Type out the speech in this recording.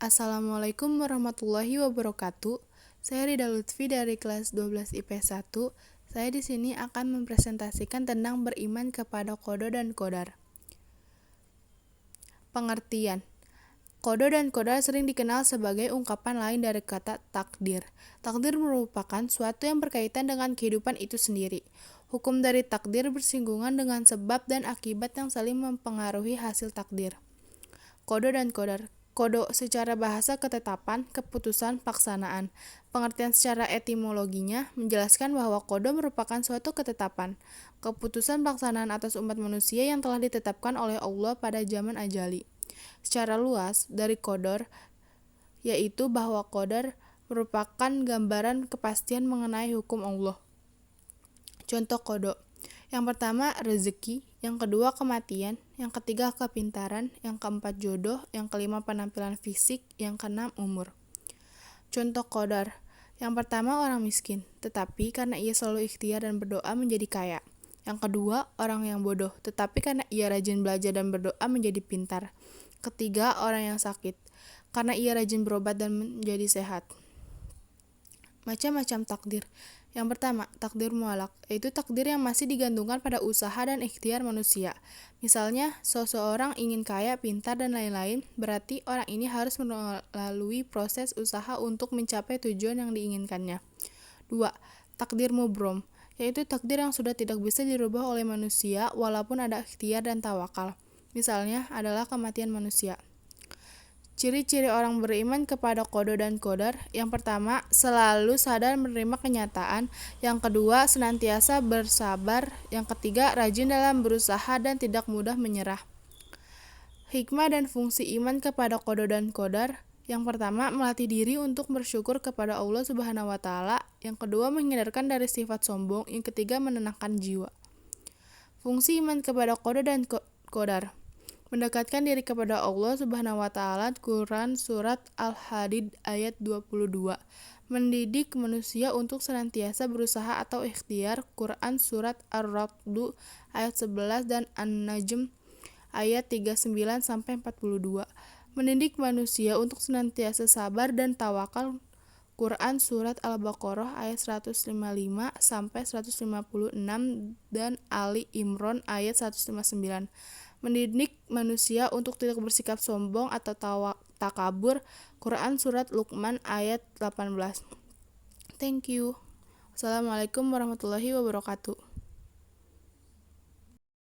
Assalamualaikum warahmatullahi wabarakatuh. Saya Rida Lutfi dari kelas 12 IP 1. Saya di sini akan mempresentasikan tentang beriman kepada qada dan qadar. Pengertian. Qada dan qadar sering dikenal sebagai ungkapan lain dari kata takdir. Takdir merupakan suatu yang berkaitan dengan kehidupan itu sendiri. Hukum dari takdir bersinggungan dengan sebab dan akibat yang saling mempengaruhi hasil takdir. Qada dan qadar. Qada secara bahasa ketetapan, keputusan, paksanaan. Pengertian secara etimologinya menjelaskan bahwa qada merupakan suatu ketetapan, keputusan paksanaan atas umat manusia yang telah ditetapkan oleh Allah pada zaman ajali. Secara luas, dari qadar yaitu bahwa qadar merupakan gambaran kepastian mengenai hukum Allah. Contoh qada. Yang pertama, rezeki. Yang kedua, kematian. Yang ketiga, kepintaran. Yang keempat, jodoh. Yang kelima, penampilan fisik. Yang keenam, umur. Contoh qadar. Yang pertama, orang miskin, tetapi karena ia selalu ikhtiar dan berdoa menjadi kaya. Yang kedua, orang yang bodoh, tetapi karena ia rajin belajar dan berdoa menjadi pintar. Ketiga, orang yang sakit, karena ia rajin berobat dan menjadi sehat. Macam-macam takdir. Yang pertama, takdir mualak, yaitu takdir yang masih digantungkan pada usaha dan ikhtiar manusia. Misalnya, seseorang ingin kaya, pintar, dan lain-lain, berarti orang ini harus melalui proses usaha untuk mencapai tujuan yang diinginkannya. 2. Takdir mubrom, yaitu takdir yang sudah tidak bisa dirubah oleh manusia walaupun ada ikhtiar dan tawakal. Misalnya adalah kematian manusia. Ciri-ciri orang beriman kepada qada dan qadar. Yang pertama, selalu sadar menerima kenyataan. Yang kedua, senantiasa bersabar. Yang ketiga, rajin dalam berusaha dan tidak mudah menyerah. Hikmah dan fungsi iman kepada qada dan qadar. Yang pertama, melatih diri untuk bersyukur kepada Allah Subhanahu wa taala. Yang kedua, menghindarkan dari sifat sombong. Yang ketiga, menenangkan jiwa. Fungsi iman kepada qada dan qadar. Mendekatkan diri kepada Allah Subhanahu wa taala. Quran surat Al-Hadid ayat 22. Mendidik manusia untuk senantiasa berusaha atau ikhtiar. Quran surat Ar-Ra'd ayat 11 dan An-Najm ayat 39 sampai 42. Mendidik manusia untuk senantiasa sabar dan tawakal. Quran surat Al-Baqarah ayat 155 sampai 156 dan Ali Imran ayat 159. Mendidik manusia untuk tidak bersikap sombong atau takabur. Quran surat Luqman ayat 18. Thank you. Assalamualaikum warahmatullahi wabarakatuh.